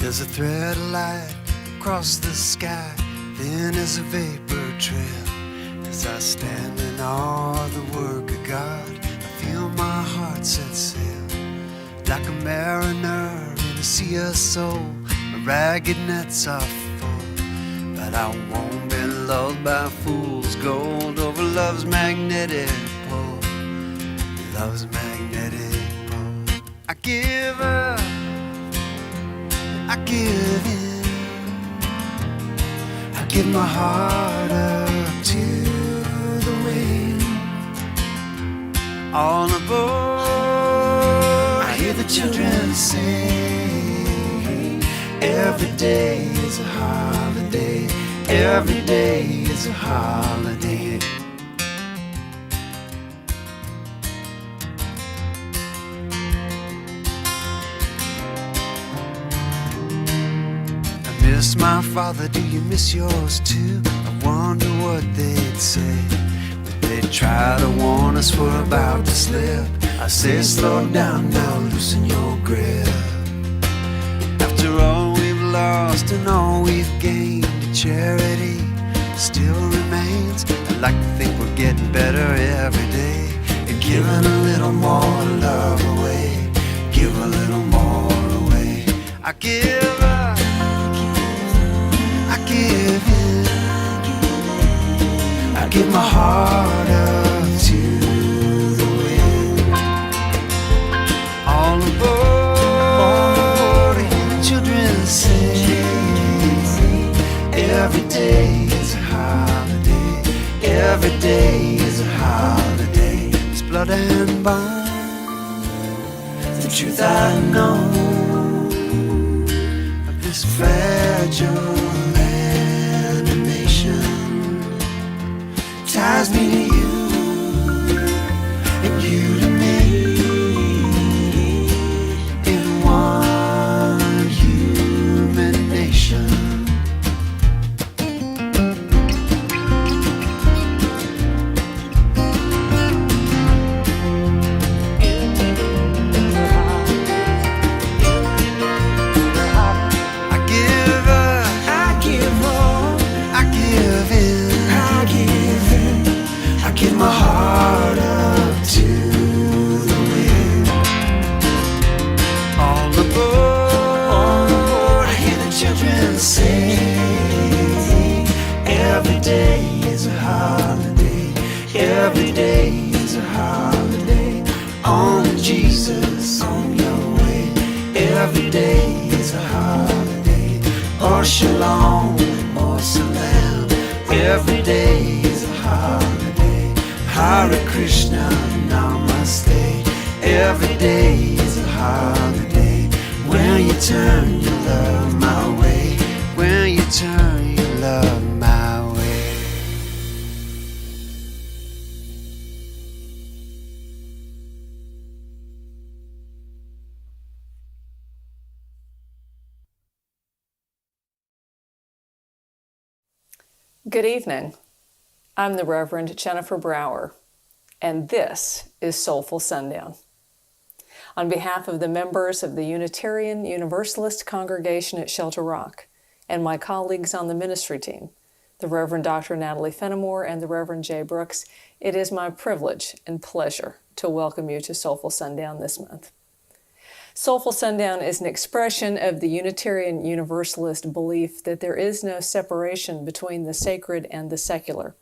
There's a thread of light across the sky, thin as a vapor trail. As I stand in awe of the work of God, I feel my heart set sail. Like a mariner in a sea of soul, my ragged nets are full. But I won't be lulled by fool's gold over love's magnetic pull. Love's magnetic pull. I give up, I give in, I give my heart up to the wind. All aboard, I hear the children sing. Every day is a holiday, every day is a holiday. Miss my father, do you miss yours too? I wonder what they'd say. But they'd try to warn us we're about to slip. I say slow down now, loosen your grip. After all we've lost and all we've gained, charity still remains. I like to think we're getting better every day, and giving a little more love away, give a little more away. I give up, I give in, I give my heart up to the wind. All aboard, I hear the children sing. Every day is a holiday, every day is a holiday. It's blood and bone, the truth I know of this fragile ties me to you, and you to me, in one human nation. I give up, I give up, I give in, I give in. I give my heart up to the wind. All aboard, I hear the children sing. Every day is a holiday, every day is a holiday. On Jesus, on your way. Every day is a holiday. Or shalom, or salam. Every day is a holiday. Hare Krishna, Namaste. Every day is a holiday. When you turn your love my way, when you turn your love my way. Good evening. I'm the Reverend Jennifer Brower, and this is Soulful Sundown. On behalf of the members of the Unitarian Universalist congregation at Shelter Rock and my colleagues on the ministry team, the Reverend Dr. Natalie Fenimore and the Reverend Jay Brooks, it is my privilege and pleasure to welcome you to Soulful Sundown this month. Soulful Sundown is an expression of the Unitarian Universalist belief that there is no separation between the sacred and the secular,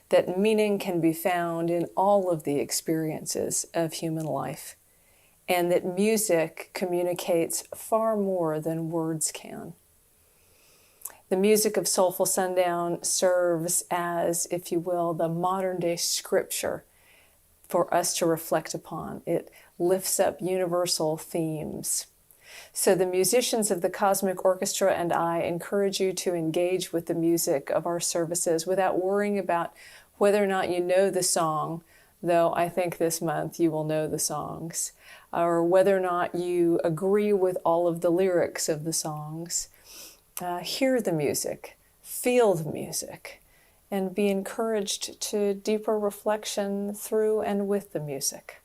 that meaning can be found in all of the experiences of human life, and that music communicates far more than words can. The music of Soulful Sundown serves as, if you will, the modern-day scripture for us to reflect upon. It lifts up universal themes. So the musicians of the Cosmic Orchestra and I encourage you to engage with the music of our services without worrying about whether or not you know the song, though I think this month you will know the songs, or whether or not you agree with all of the lyrics of the songs. Hear the music, feel the music, and be encouraged to deeper reflection through and with the music.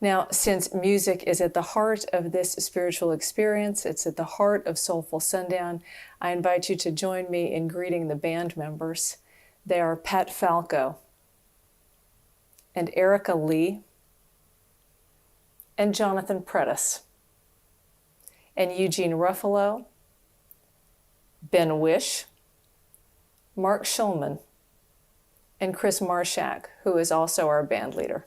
Now, since music is at the heart of this spiritual experience, it's at the heart of Soulful Sundown, I invite you to join me in greeting the band members. They are Pat Falco and Erica Lee and Jonathan Predis and Eugene Ruffalo, Ben Wish, Mark Schulman, and Chris Marshak, who is also our band leader.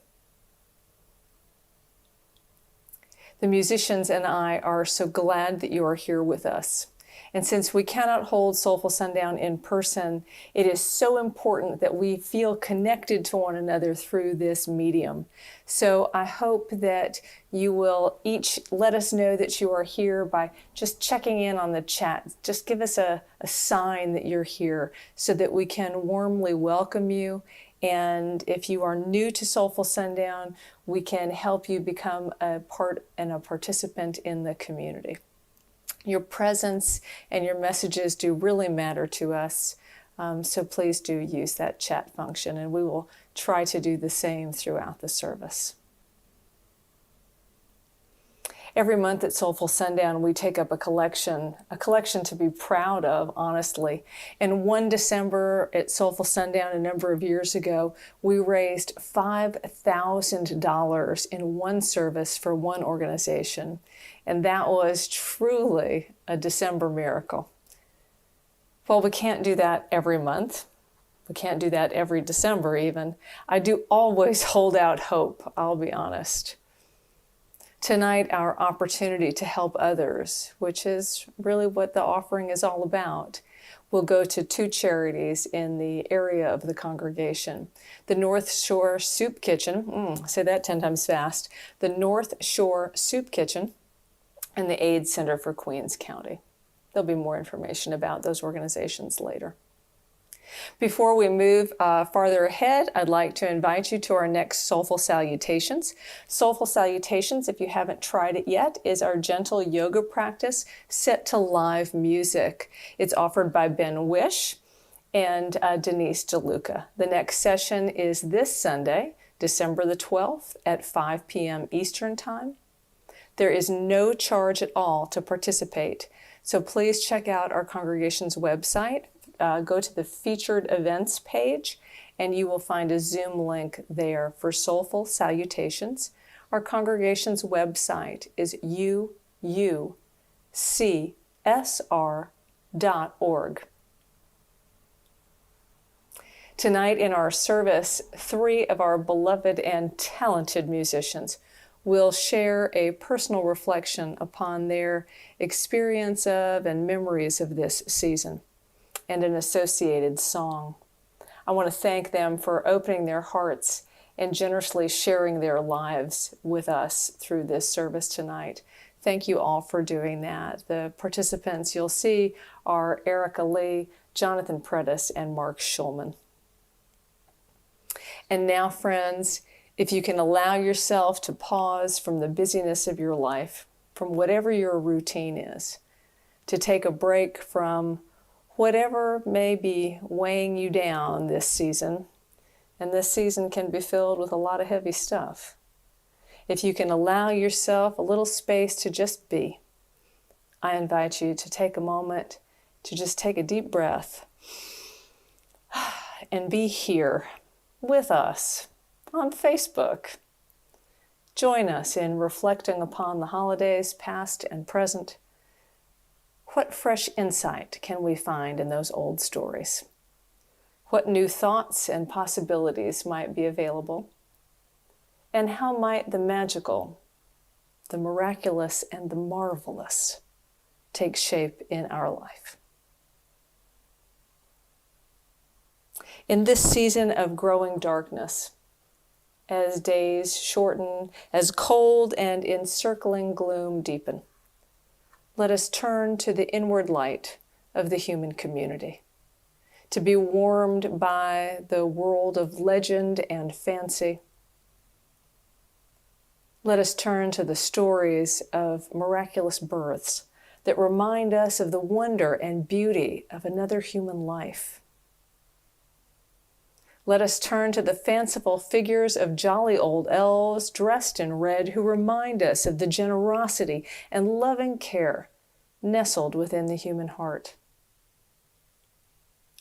The musicians and I are so glad that you are here with us. And since we cannot hold Soulful Sundown in person, it is so important that we feel connected to one another through this medium. So I hope that you will each let us know that you are here by just checking in on the chat. Just give us a sign that you're here so that we can warmly welcome you. And if you are new to Soulful Sundown, we can help you become a part and a participant in the community. Your presence and your messages do really matter to us, so please do use that chat function, and we will try to do the same throughout the service. Every month at Soulful Sundown, we take up a collection to be proud of, honestly. And one December at Soulful Sundown a number of years ago, we raised $5,000 in one service for one organization. And that was truly a December miracle. Well, we can't do that every month. We can't do that every December even. I do always hold out hope, I'll be honest. Tonight, our opportunity to help others, which is really what the offering is all about, will go to two charities in the area of the congregation. The North Shore Soup Kitchen, say that 10 times fast, the North Shore Soup Kitchen, and the AIDS Center for Queens County. There'll be more information about those organizations later. Before we move farther ahead, I'd like to invite you to our next Soulful Salutations. Soulful Salutations, if you haven't tried it yet, is our gentle yoga practice set to live music. It's offered by Ben Wish and Denise DeLuca. The next session is this Sunday, December the 12th at 5 p.m. Eastern Time. There is no charge at all to participate, so please check out our congregation's website. Go to the featured events page and you will find a Zoom link there for Soulful Salutations. Our congregation's website is UUCSR.org. Tonight in our service, 3 of our beloved and talented musicians will share a personal reflection upon their experience of and memories of this season, and an associated song. I want to thank them for opening their hearts and generously sharing their lives with us through this service tonight. Thank you all for doing that. The participants you'll see are Erica Lee, Jonathan Predis, and Mark Schulman. And now, friends, if you can allow yourself to pause from the busyness of your life, from whatever your routine is, to take a break from whatever may be weighing you down this season, and this season can be filled with a lot of heavy stuff. If you can allow yourself a little space to just be, I invite you to take a moment to just take a deep breath and be here with us on Facebook. Join us in reflecting upon the holidays, past and present. What fresh insight can we find in those old stories? What new thoughts and possibilities might be available? And how might the magical, the miraculous, and the marvelous take shape in our life? In this season of growing darkness, as days shorten, as cold and encircling gloom deepen, let us turn to the inward light of the human community, to be warmed by the world of legend and fancy. Let us turn to the stories of miraculous births that remind us of the wonder and beauty of another human life. Let us turn to the fanciful figures of jolly old elves dressed in red who remind us of the generosity and loving care nestled within the human heart.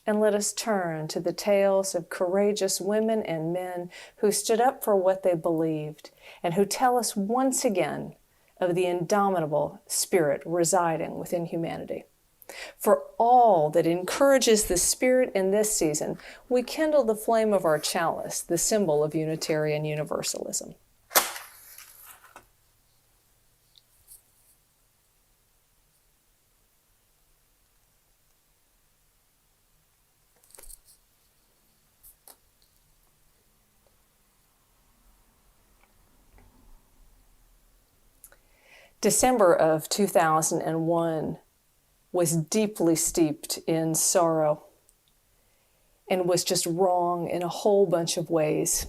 And let us turn to the tales of courageous women and men who stood up for what they believed and who tell us once again of the indomitable spirit residing within humanity. For all that encourages the spirit in this season, we kindle the flame of our chalice, the symbol of Unitarian Universalism. December of 2001 was deeply steeped in sorrow and was just wrong in a whole bunch of ways.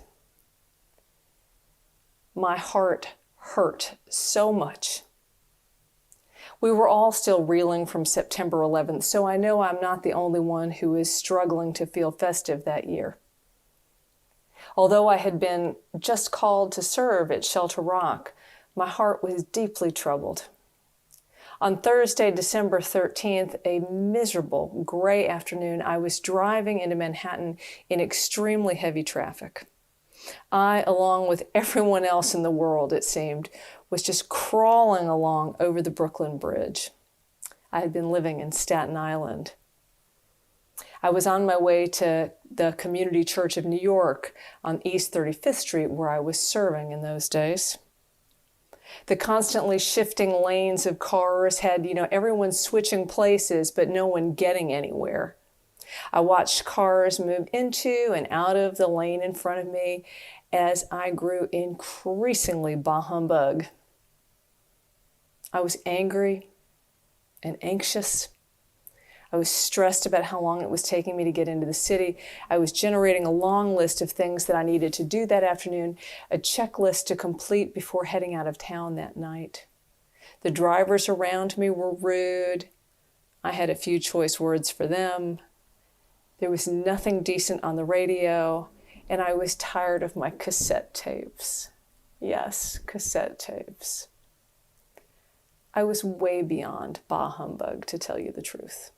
My heart hurt so much. We were all still reeling from September 11th, so I know I'm not the only one who is struggling to feel festive that year. Although I had been just called to serve at Shelter Rock, my heart was deeply troubled. On Thursday, December 13th, a miserable gray afternoon, I was driving into Manhattan in extremely heavy traffic. I, along with everyone else in the world, it seemed, was just crawling along over the Brooklyn Bridge. I had been living in Staten Island. I was on my way to the Community Church of New York on East 35th Street, where I was serving in those days. The constantly shifting lanes of cars had, everyone switching places, but no one getting anywhere. I watched cars move into and out of the lane in front of me as I grew increasingly bah humbug. I was angry and anxious. I was stressed about how long it was taking me to get into the city. I was generating a long list of things that I needed to do that afternoon, a checklist to complete before heading out of town that night. The drivers around me were rude. I had a few choice words for them. There was nothing decent on the radio, and I was tired of my cassette tapes. Yes, cassette tapes. I was way beyond bah humbug, to tell you the truth.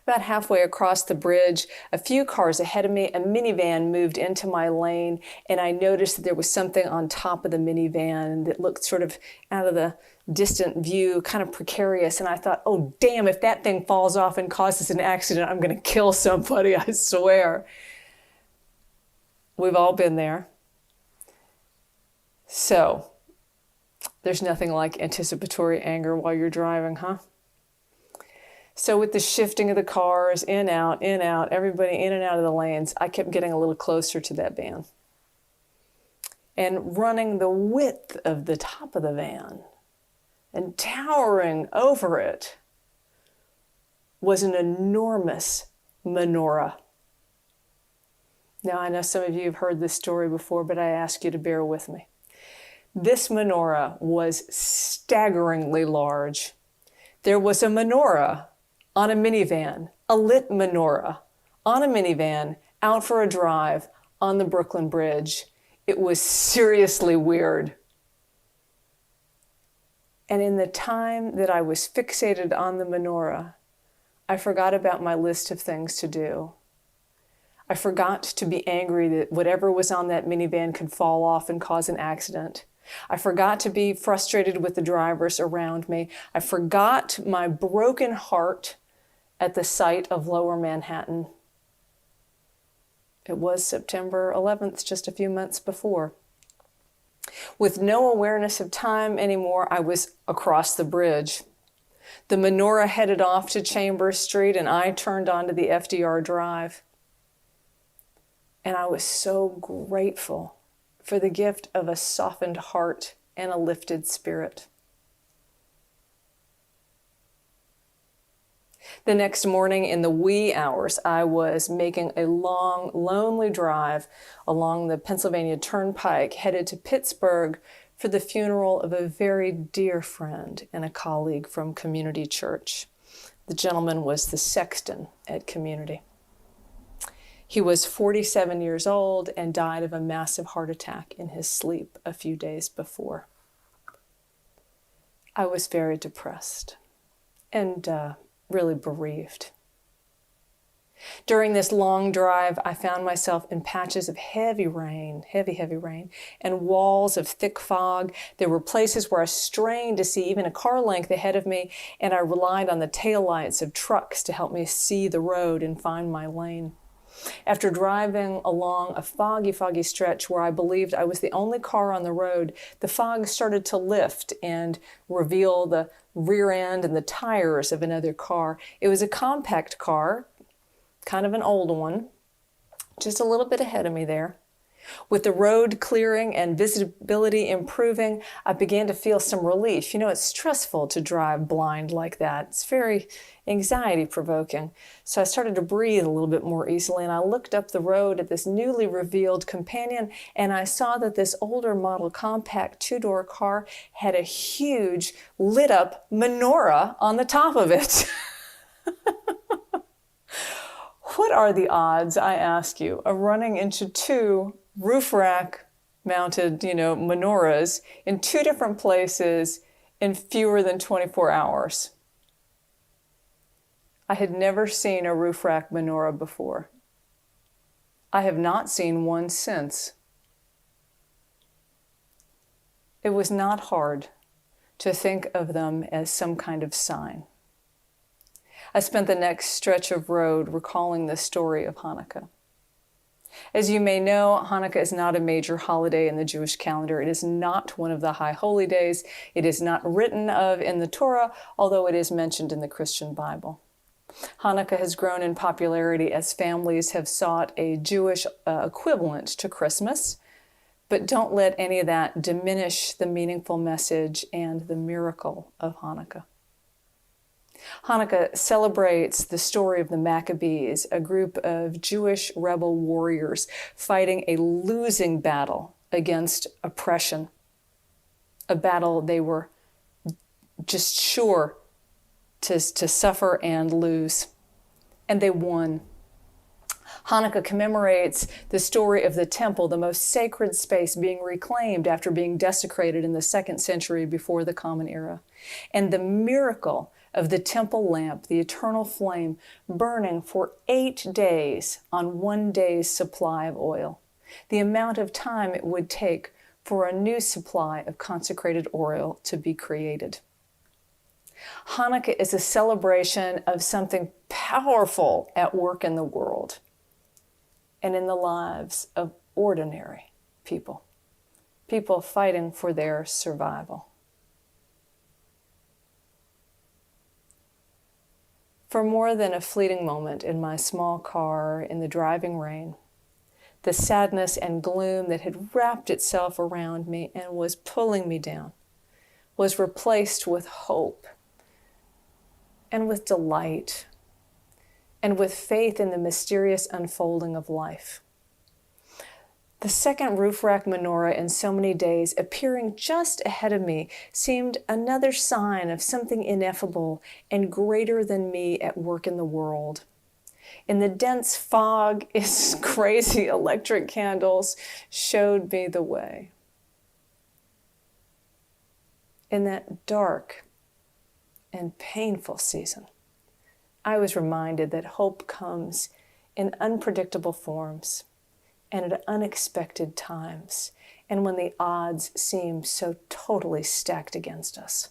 About halfway across the bridge, a few cars ahead of me, a minivan moved into my lane, and I noticed that there was something on top of the minivan that looked sort of out of the distant view, kind of precarious. And I thought, oh, damn, if that thing falls off and causes an accident, I'm going to kill somebody, I swear. We've all been there. So, there's nothing like anticipatory anger while you're driving, huh? So with the shifting of the cars, in, out, everybody in and out of the lanes, I kept getting a little closer to that van. And running the width of the top of the van and towering over it was an enormous menorah. Now, I know some of you have heard this story before, but I ask you to bear with me. This menorah was staggeringly large. There was a menorah on a minivan, a lit menorah, on a minivan, out for a drive on the Brooklyn Bridge. It was seriously weird. And in the time that I was fixated on the menorah, I forgot about my list of things to do. I forgot to be angry that whatever was on that minivan could fall off and cause an accident. I forgot to be frustrated with the drivers around me. I forgot my broken heart at the sight of Lower Manhattan. It was September 11th, just a few months before. With no awareness of time anymore, I was across the bridge. The menorah headed off to Chambers Street, and I turned onto the FDR Drive. And I was so grateful for the gift of a softened heart and a lifted spirit. The next morning in the wee hours, I was making a long, lonely drive along the Pennsylvania Turnpike, headed to Pittsburgh for the funeral of a very dear friend and a colleague from Community Church. The gentleman was the sexton at Community. He was 47 years old and died of a massive heart attack in his sleep a few days before. I was very depressed and really bereaved. During this long drive, I found myself in patches of heavy rain, heavy rain, and walls of thick fog. There were places where I strained to see even a car length ahead of me, and I relied on the taillights of trucks to help me see the road and find my lane. After driving along a foggy stretch where I believed I was the only car on the road, the fog started to lift and reveal the rear end and the tires of another car. It was a compact car, kind of an old one, just a little bit ahead of me there. With the road clearing and visibility improving, I began to feel some relief. You know, it's stressful to drive blind like that. It's very anxiety-provoking. So I started to breathe a little bit more easily, and I looked up the road at this newly revealed companion, and I saw that this older model compact two-door car had a huge lit-up menorah on the top of it. What are the odds, I ask you, of running into two roof rack mounted, menorahs in two different places in fewer than 24 hours? I had never seen a roof rack menorah before. I have not seen one since. It was not hard to think of them as some kind of sign. I spent the next stretch of road recalling the story of Hanukkah. As you may know, Hanukkah is not a major holiday in the Jewish calendar. It is not one of the high holy days. It is not written of in the Torah, although it is mentioned in the Christian Bible. Hanukkah has grown in popularity as families have sought a Jewish equivalent to Christmas, but don't let any of that diminish the meaningful message and the miracle of Hanukkah. Hanukkah celebrates the story of the Maccabees, a group of Jewish rebel warriors fighting a losing battle against oppression, a battle they were just sure to suffer and lose, and they won. Hanukkah commemorates the story of the temple, the most sacred space, being reclaimed after being desecrated in the 2nd century before the Common Era, and the miracle of the temple lamp, the eternal flame, burning for 8 days on 1 day's supply of oil, the amount of time it would take for a new supply of consecrated oil to be created. Hanukkah is a celebration of something powerful at work in the world and in the lives of ordinary people, people fighting for their survival. For more than a fleeting moment in my small car in the driving rain, the sadness and gloom that had wrapped itself around me and was pulling me down was replaced with hope and with delight and with faith in the mysterious unfolding of life. The second roof rack menorah in so many days, appearing just ahead of me, seemed another sign of something ineffable and greater than me at work in the world. In the dense fog, its crazy electric candles showed me the way. In that dark and painful season, I was reminded that hope comes in unpredictable forms and at unexpected times, and when the odds seem so totally stacked against us.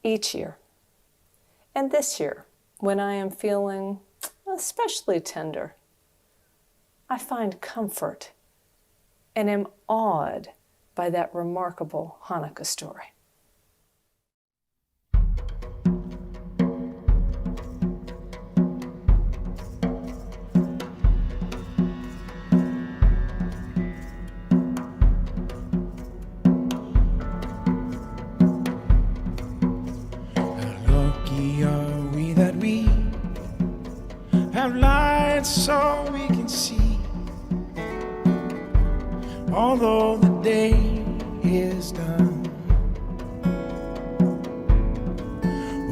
Each year, and this year, when I am feeling especially tender, I find comfort and am awed by that remarkable Hanukkah story. So we can see, although the day is done.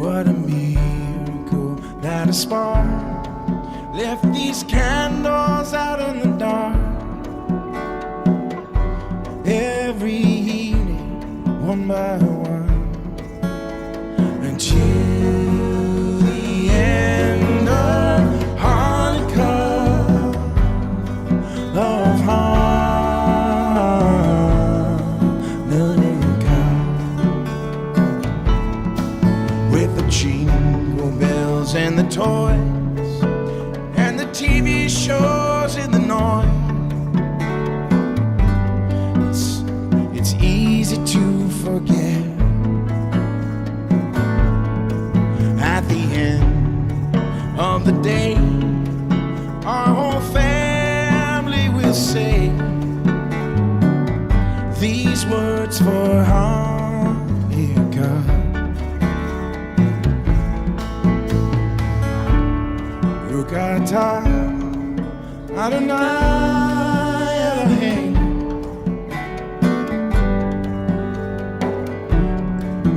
What a miracle that a spark left these candles out in the dark. Every evening, one by one, until the end of Hanukkah, of Hanukkah, with the jingle bells and the toys and the TV shows and the noise. It's easy to forget. At the end of the day, our whole family will say these words for Hanukkah. Rukata Adonai Elohim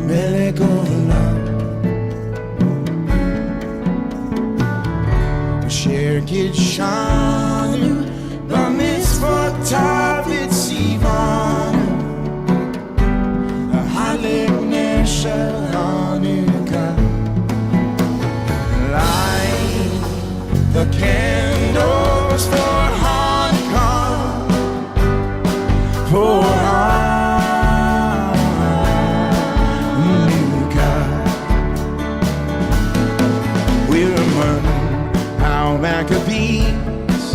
Melech Olam Asher Kidshanu B'mitzvotav Yitzivanu Halek Neshel Hanukkah. Light the candles for Hanukkah, for Hanukkah. We'll run our Maccabees,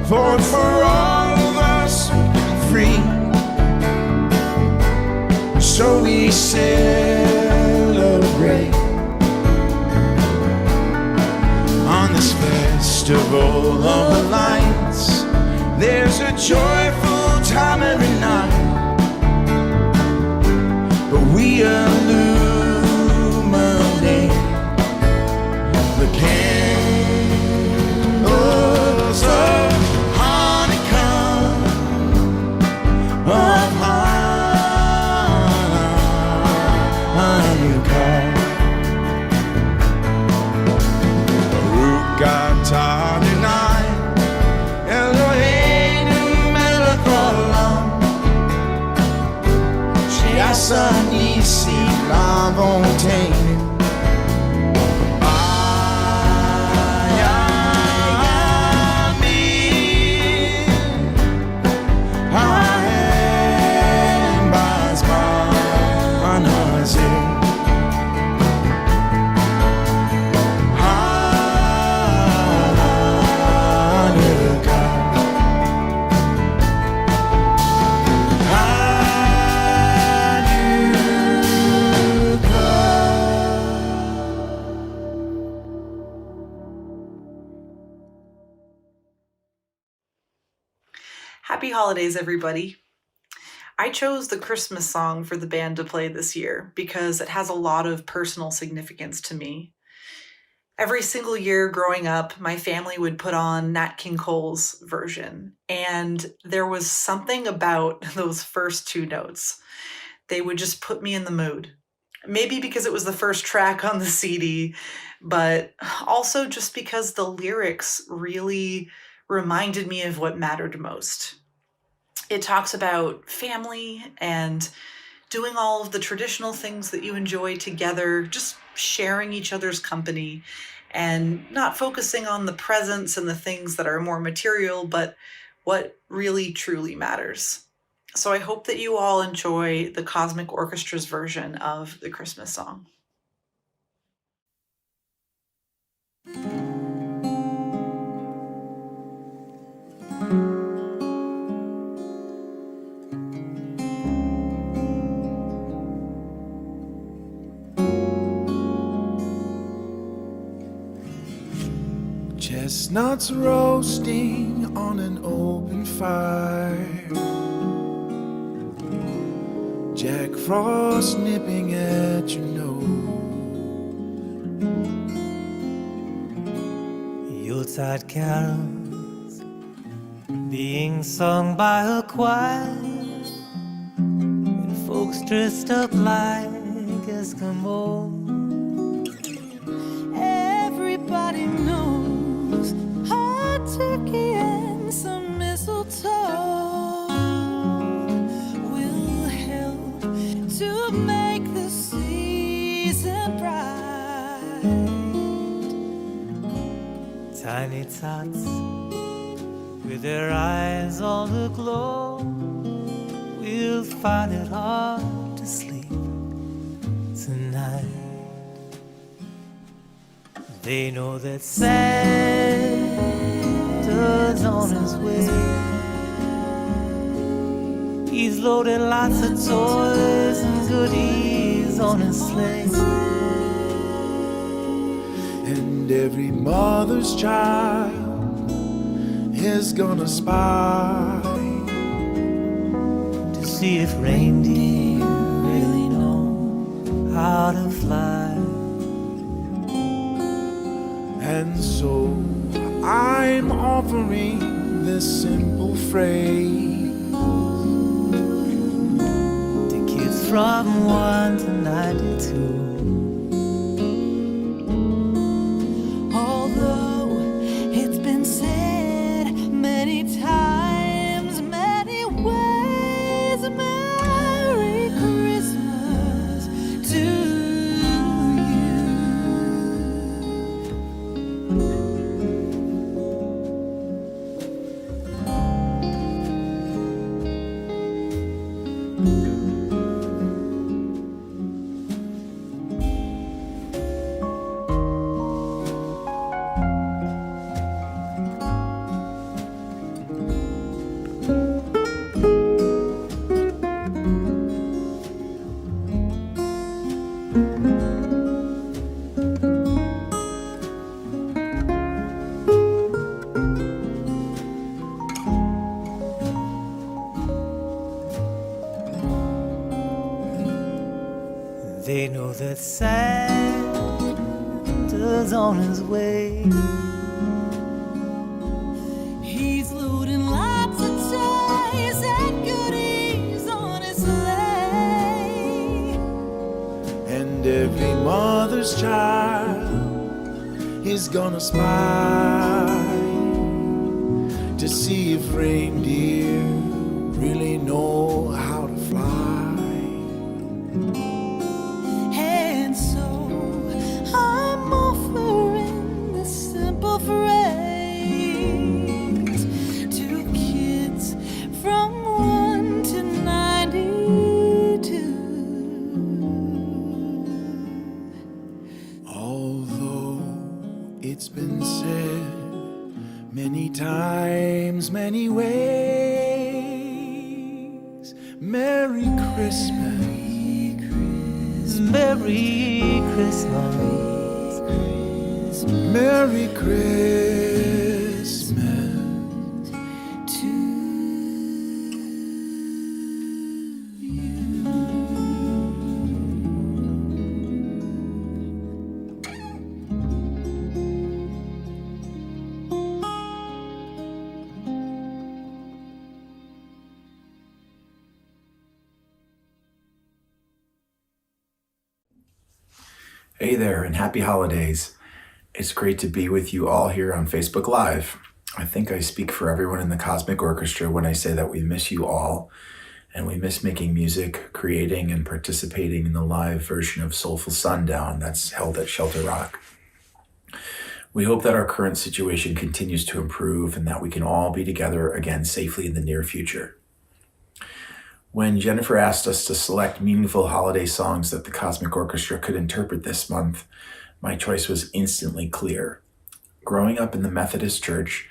for all of us free. So we celebrate on this festival of the lights. There's a joyful time every night, but we illuminate the candles of Hanukkah, of Hanukkah. Rukatadinai Eloheinu melech olam she'asa nisim la'avoteinu. Happy holidays, everybody. I chose the Christmas song for the band to play this year because it has a lot of personal significance to me. Every single year growing up, my family would put on Nat King Cole's version, and there was something about those first two notes. They would just put me in the mood. Maybe because it was the first track on the CD, but also just because the lyrics really reminded me of what mattered most. It talks about family and doing all of the traditional things that you enjoy together, just sharing each other's company and not focusing on the presents and the things that are more material, but what really truly matters. So I hope that you all enjoy the Cosmic Orchestra's version of the Christmas song. Chestnuts roasting on an open fire, Jack Frost nipping at your nose, Yuletide carols being sung by a choir, and folks dressed up like Eskimos. Everybody tiny tots with their eyes all aglow will find it hard to sleep tonight. They know that Santa's on his way. He's loaded lots of toys and goodies on his sleigh. And every mother's child is gonna spy To see if reindeer really know how to fly. And so I'm offering this simple phrase To kids from 1 to 92. Although it's been said many times, many ways, Merry Christmas to you. They know that Santa's on his way. He's loading lots of toys and goodies on his sleigh. and every mother's child is gonna spy to see if reindeer really know how to fly. And so I'm offering this simple phrase to kids from 1 to 92. Although it's been said many times, many ways, Merry Christmas. Merry Christmas. Merry Christmas. Hey there, and happy holidays. It's great to be with you all here on Facebook Live. I think I speak for everyone in the Cosmic Orchestra when I say that we miss you all, and we miss making music, creating, and participating in the live version of Soulful Sundown that's held at Shelter Rock. We hope that our current situation continues to improve and that we can all be together again safely in the near future. When Jennifer asked us to select meaningful holiday songs that the Cosmic Orchestra could interpret this month, my choice was instantly clear. Growing up in the Methodist Church,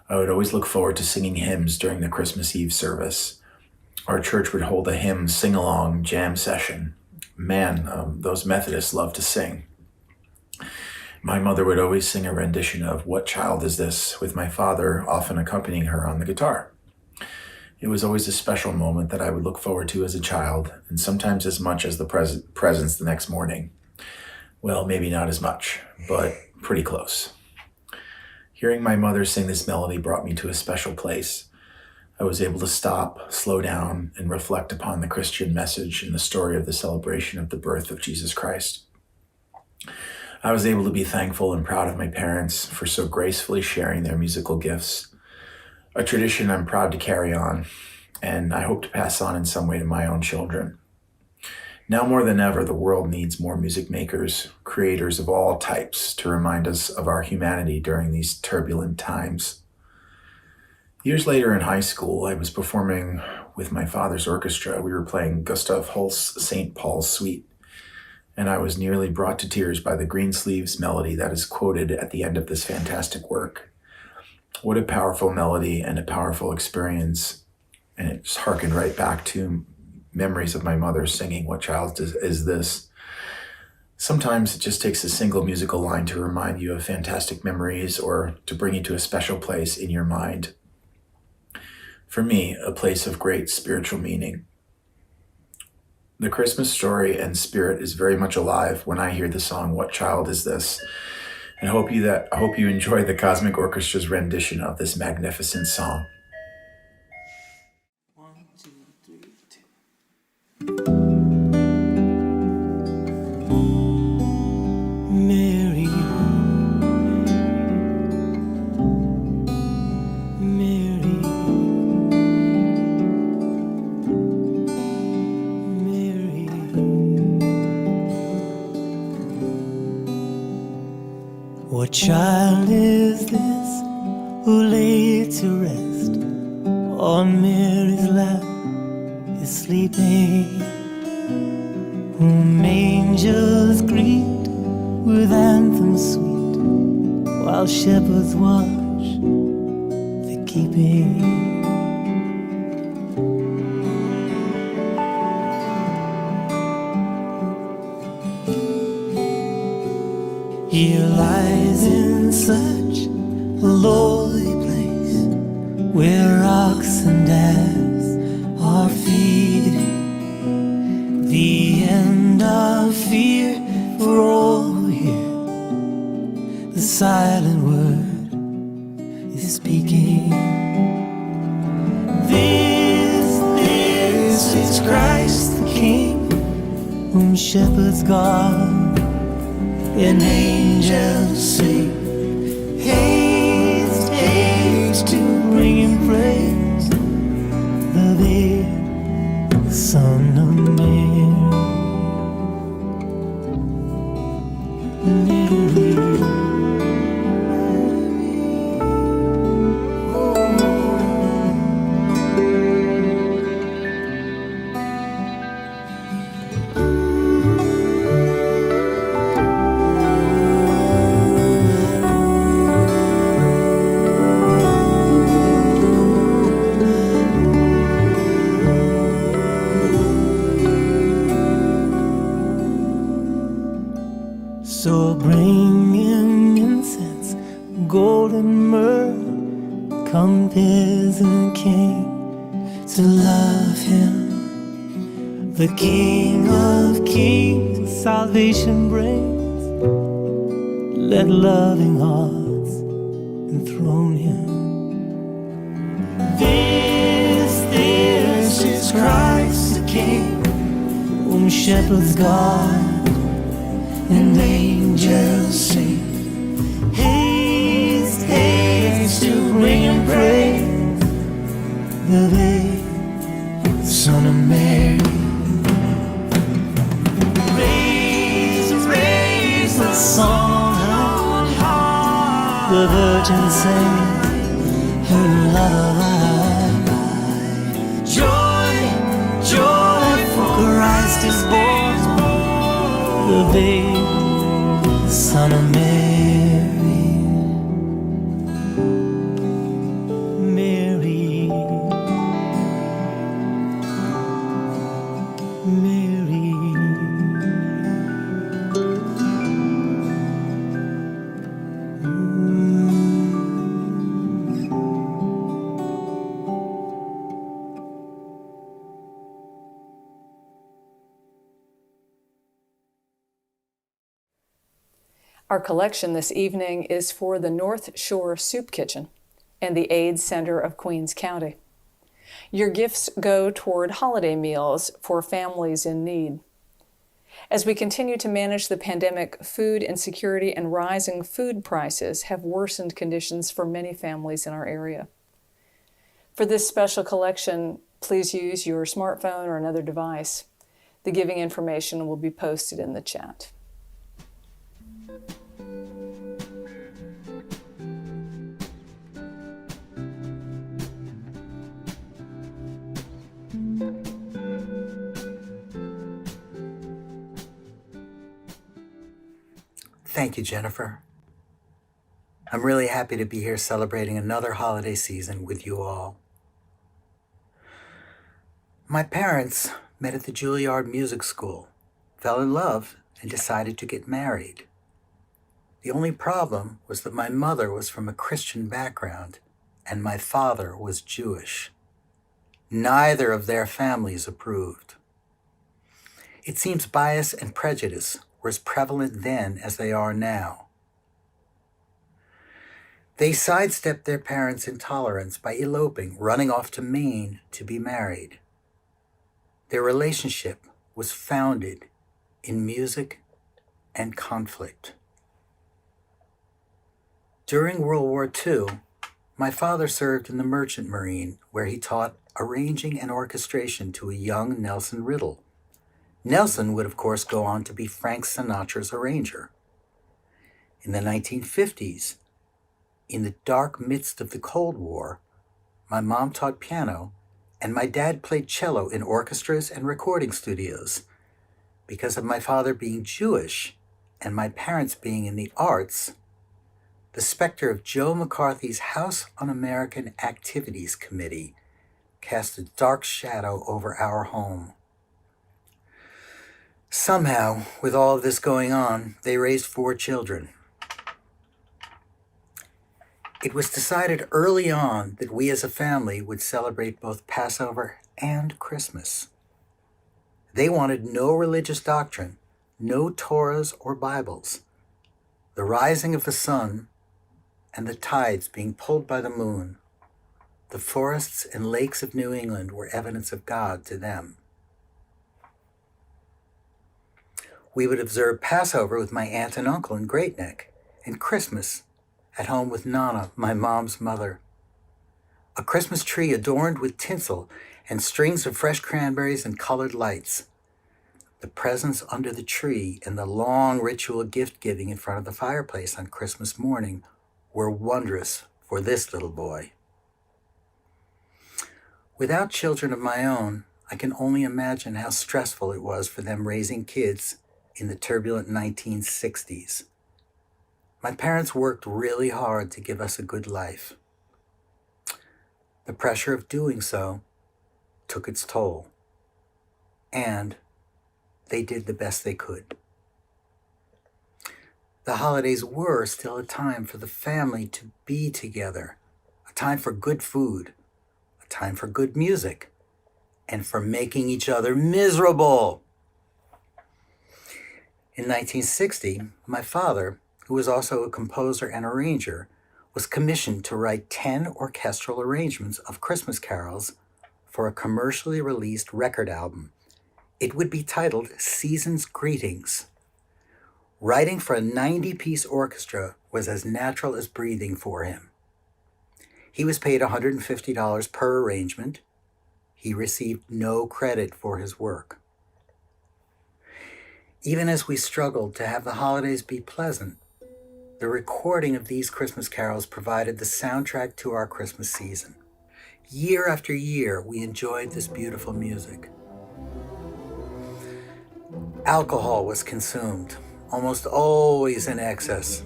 I would always look forward to singing hymns during the Christmas Eve service. Our church would hold a hymn sing-along jam session. Man, those Methodists love to sing. My mother would always sing a rendition of What Child Is This, with my father often accompanying her on the guitar. It was always a special moment that I would look forward to as a child, and sometimes as much as the presents the next morning. Well, maybe not as much, but pretty close. Hearing my mother sing this melody brought me to a special place. I was able to stop, slow down, and reflect upon the Christian message and the story of the celebration of the birth of Jesus Christ. I was able to be thankful and proud of my parents for so gracefully sharing their musical gifts, a tradition I'm proud to carry on, and I hope to pass on in some way to my own children. Now more than ever, the world needs more music makers, creators of all types to remind us of our humanity during these turbulent times. Years later in high school, I was performing with my father's orchestra. We were playing Gustav Holst's St. Paul's Suite, and I was nearly brought to tears by the Greensleeves melody that is quoted at the end of this fantastic work. What a powerful melody and a powerful experience. And it just harkened right back to memories of my mother singing, "What child is this?" Sometimes it just takes a single musical line to remind you of fantastic memories or to bring you to a special place in your mind. For me, a place of great spiritual meaning. The Christmas story and spirit is very much alive when I hear the song, "What Child Is This?" And I hope you enjoy the Cosmic Orchestra's rendition of this magnificent song. 1, 2, 3, 2. Mary, Mary, Mary. What child is this who lay to rest on Mary's lap is sleeping, whom angels greet with anthems sweet, while shepherds watch the keeping. He lies in such a lowly place, where ox and ass are feeding. The end of fear for all who hear the silent word is speaking. This is Christ the King, whom shepherds guard and angels sing. Haste, haste to bring him praise, the babe, the Son of Mary. So bring him incense, gold and myrrh. Come, peasant king, to love him. The King of kings, salvation brings. Let loving hearts enthrone him. This is Christ the King, whom shepherds guard and angels sing. Haste, haste to bring him praise, the babe, the Son of Mary. Raise, raise the song on high, the Virgin sang her lullaby. Joy, joy, for Christ is born, the babe, the Son of Mary. Mary, Mary. Our collection this evening is for the North Shore Soup Kitchen and the AIDS Center of Queens County. Your gifts go toward holiday meals for families in need. As we continue to manage the pandemic, food insecurity and rising food prices have worsened conditions for many families in our area. For this special collection, please use your smartphone or another device The giving information will be posted in the chat. Thank you, Jennifer. I'm really happy to be here celebrating another holiday season with you all. My parents met at the Juilliard Music School, fell in love, and decided to get married. The only problem was that my mother was from a Christian background and my father was Jewish. Neither of their families approved. It seems bias and prejudice were as prevalent then as they are now. They sidestepped their parents' intolerance by eloping, running off to Maine to be married. Their relationship was founded in music and conflict. During World War II, my father served in the Merchant Marine, where he taught arranging and orchestration to a young Nelson Riddle. Nelson would, of course, go on to be Frank Sinatra's arranger. In the 1950s, in the dark midst of the Cold War, my mom taught piano and my dad played cello in orchestras and recording studios. Because of my father being Jewish and my parents being in the arts, the specter of Joe McCarthy's House Un-American Activities Committee cast a dark shadow over our home. Somehow, with all of this going on, they raised 4 children. It was decided early on that we as a family would celebrate both Passover and Christmas. They wanted no religious doctrine, no Torahs or Bibles. The rising of the sun and the tides being pulled by the moon, the forests and lakes of New England were evidence of God to them. We would observe Passover with my aunt and uncle in Great Neck, and Christmas at home with Nana, my mom's mother. A Christmas tree adorned with tinsel and strings of fresh cranberries and colored lights. The presents under the tree and the long ritual gift-giving in front of the fireplace on Christmas morning were wondrous for this little boy. Without children of my own, I can only imagine how stressful it was for them raising kids in the turbulent 1960s. My parents worked really hard to give us a good life. The pressure of doing so took its toll, and they did the best they could. The holidays were still a time for the family to be together, a time for good food, a time for good music, and for making each other miserable. In 1960, my father, who was also a composer and arranger, was commissioned to write 10 orchestral arrangements of Christmas carols for a commercially released record album. It would be titled Season's Greetings. Writing for a 90-piece orchestra was as natural as breathing for him. He was paid $150 per arrangement. He received no credit for his work. Even as we struggled to have the holidays be pleasant, the recording of these Christmas carols provided the soundtrack to our Christmas season. Year after year, we enjoyed this beautiful music. Alcohol was consumed, almost always in excess,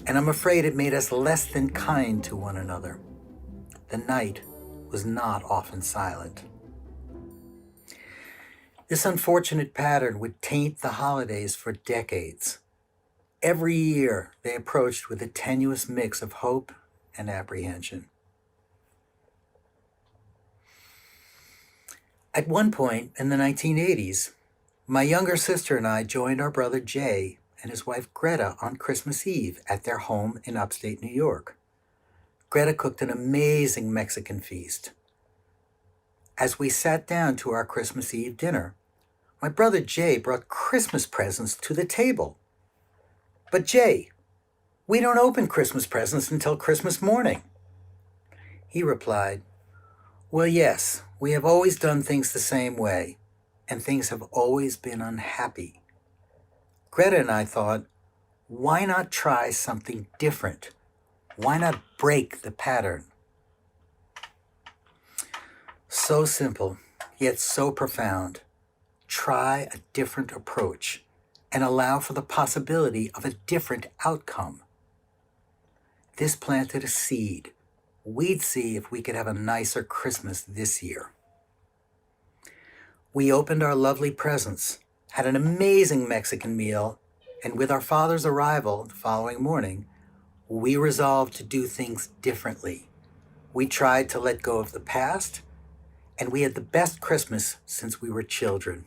and I'm afraid it made us less than kind to one another. The night was not often silent. This unfortunate pattern would taint the holidays for decades. Every year, they approached with a tenuous mix of hope and apprehension. At one point in the 1980s, my younger sister and I joined our brother Jay and his wife Greta on Christmas Eve at their home in upstate New York. Greta cooked an amazing Mexican feast. As we sat down to our Christmas Eve dinner, my brother Jay brought Christmas presents to the table. But Jay, we don't open Christmas presents until Christmas morning. He replied, well, yes, we have always done things the same way, and things have always been unhappy. Greta and I thought, why not try something different? Why not break the pattern? So simple, yet so profound. Try a different approach and allow for the possibility of a different outcome. This planted a seed. We'd see if we could have a nicer Christmas this year. We opened our lovely presents, had an amazing Mexican meal, and with our father's arrival the following morning, we resolved to do things differently. We tried to let go of the past, and we had the best Christmas since we were children.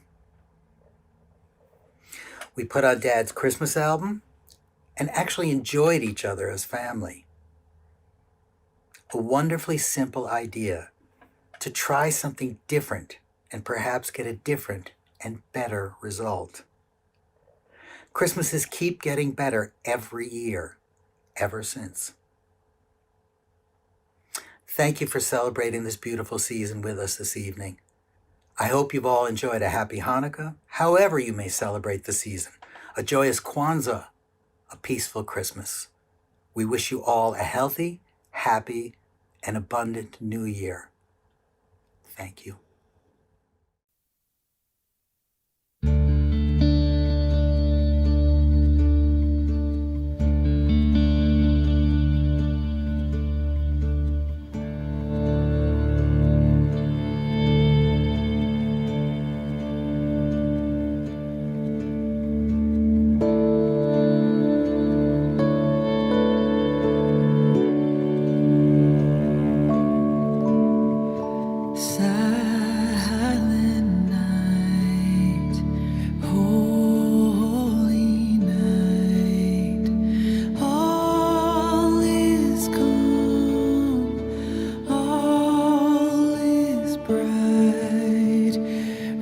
We put on Dad's Christmas album and actually enjoyed each other as family. A wonderfully simple idea to try something different and perhaps get a different and better result. Christmases keep getting better every year, ever since. Thank you for celebrating this beautiful season with us this evening. I hope you've all enjoyed a happy Hanukkah, however you may celebrate the season, a joyous Kwanzaa, a peaceful Christmas. We wish you all a healthy, happy, and abundant new year. Thank you. Silent night, holy night, all is calm, all is bright,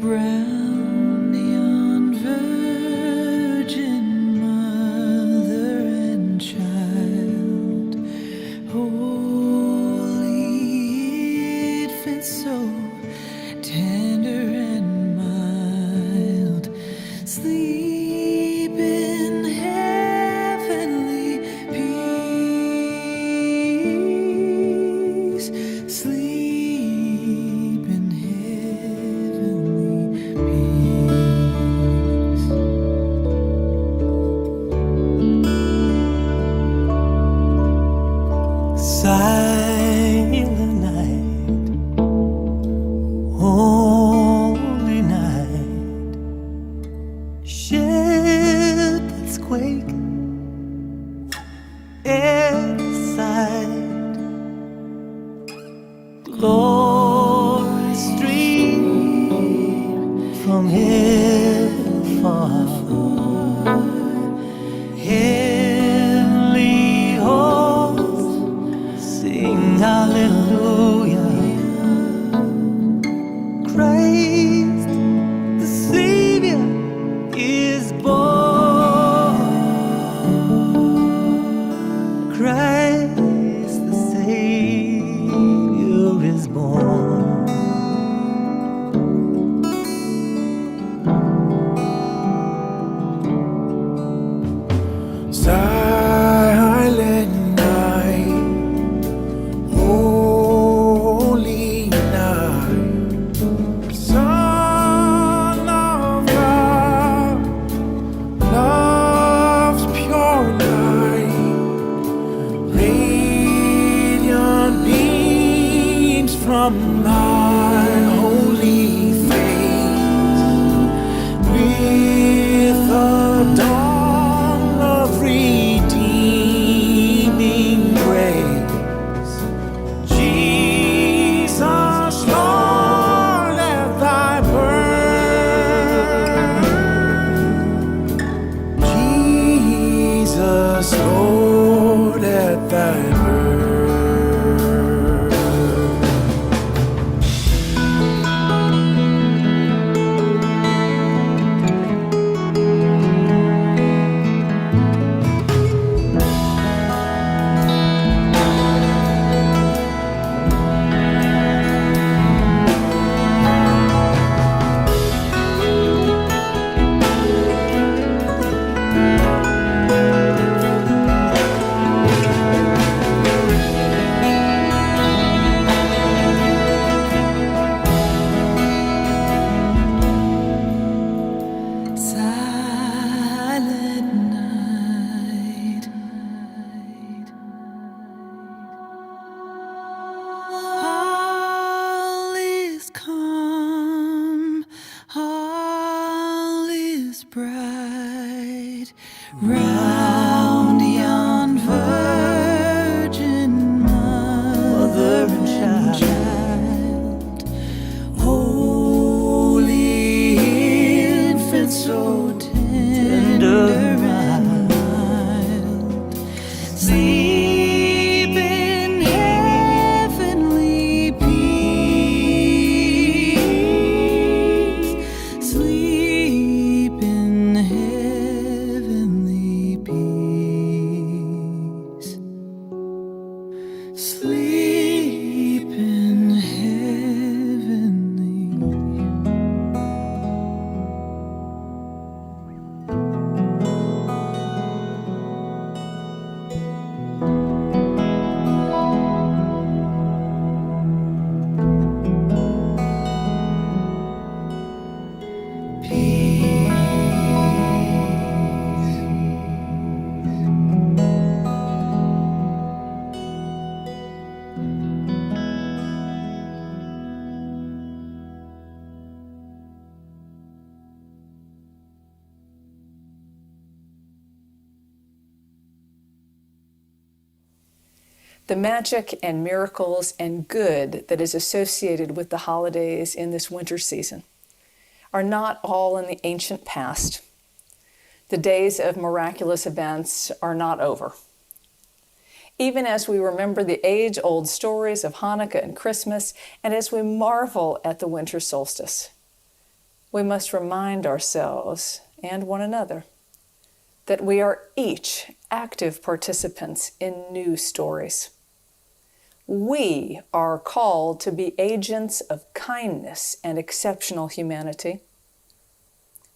round yon virgin mother and child, holy infant so tender and mild, sleep in heavenly peace, sleep in heavenly peace. Silent night, holy night, shepherds quake, every sight, glory stream from heaven far, heavenly hosts sing hallelujah. Christ the Savior is born. Christ the Savior is born. Silent night, holy night, Son of God, love's pure light, radiant beams from thy holy face, with the dawn of redeeming grace. Jesus, Lord, at thy birth. Jesus, Lord, at thy birth. round yon virgin mother and child, holy infant, so tender and mild, sleep in heavenly peace, sleep in heavenly peace, sleep in heavenly. The magic and miracles and good that is associated with the holidays in this winter season are not all in the ancient past. The days of miraculous events are not over. Even as we remember the age-old stories of Hanukkah and Christmas, and as we marvel at the winter solstice, we must remind ourselves and one another that we are each active participants in new stories. We are called to be agents of kindness and exceptional humanity.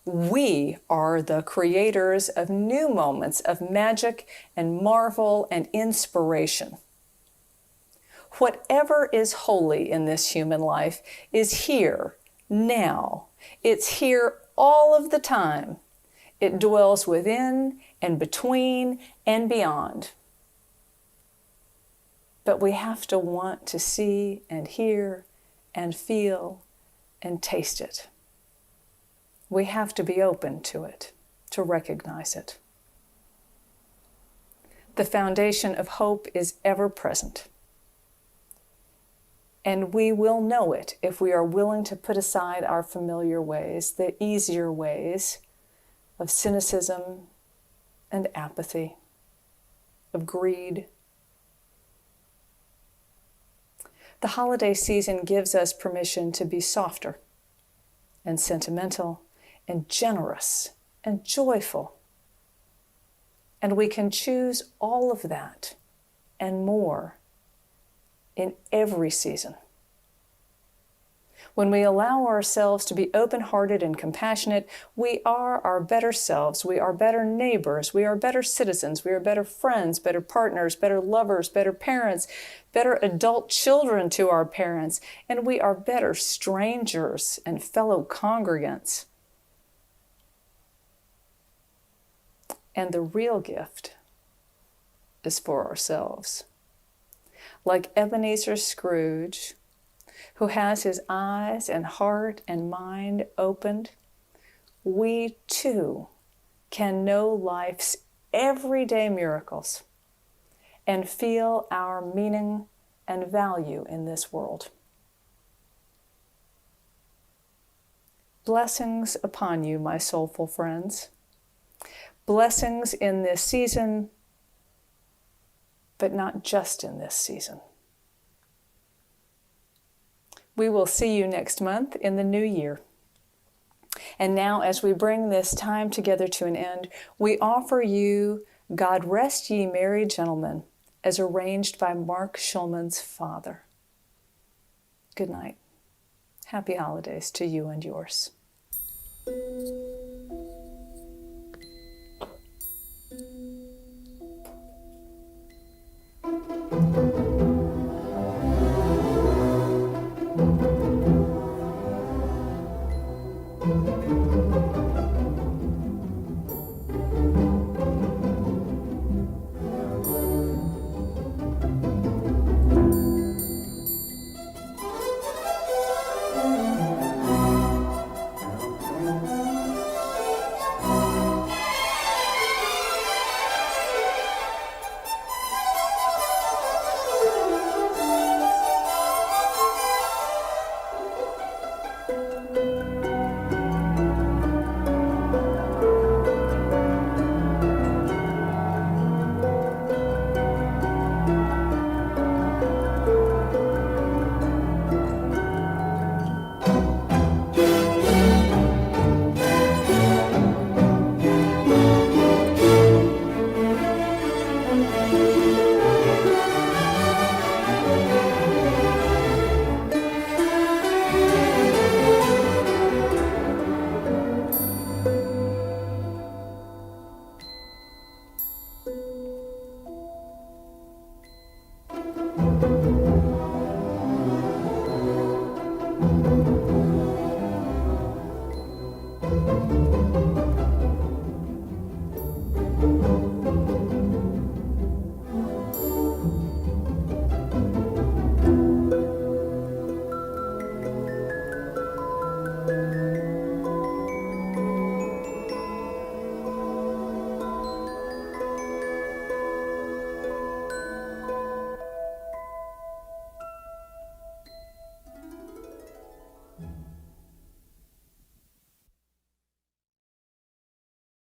We are the creators of new moments of magic and marvel and inspiration. Whatever is holy in this human life is here now. It's here all of the time. It dwells within and between and beyond. But we have to want to see and hear and feel and taste it. We have to be open to it, to recognize it. The foundation of hope is ever present. And we will know it if we are willing to put aside our familiar ways, the easier ways of cynicism and apathy, of greed. The holiday season gives us permission to be softer and sentimental and generous and joyful. And we can choose all of that and more in every season. When we allow ourselves to be open-hearted and compassionate, we are our better selves. We are better neighbors. We are better citizens. We are better friends, better partners, better lovers, better parents, better adult children to our parents, and we are better strangers and fellow congregants. And the real gift is for ourselves. Like Ebenezer Scrooge, who has his eyes and heart and mind opened, we too can know life's everyday miracles and feel our meaning and value in this world. Blessings upon you, my soulful friends. Blessings in this season, but not just in this season. We will see you next month in the new year. And now, as we bring this time together to an end, we offer you God Rest Ye Merry Gentlemen, as arranged by Mark Schulman's father. Good night. Happy holidays to you and yours.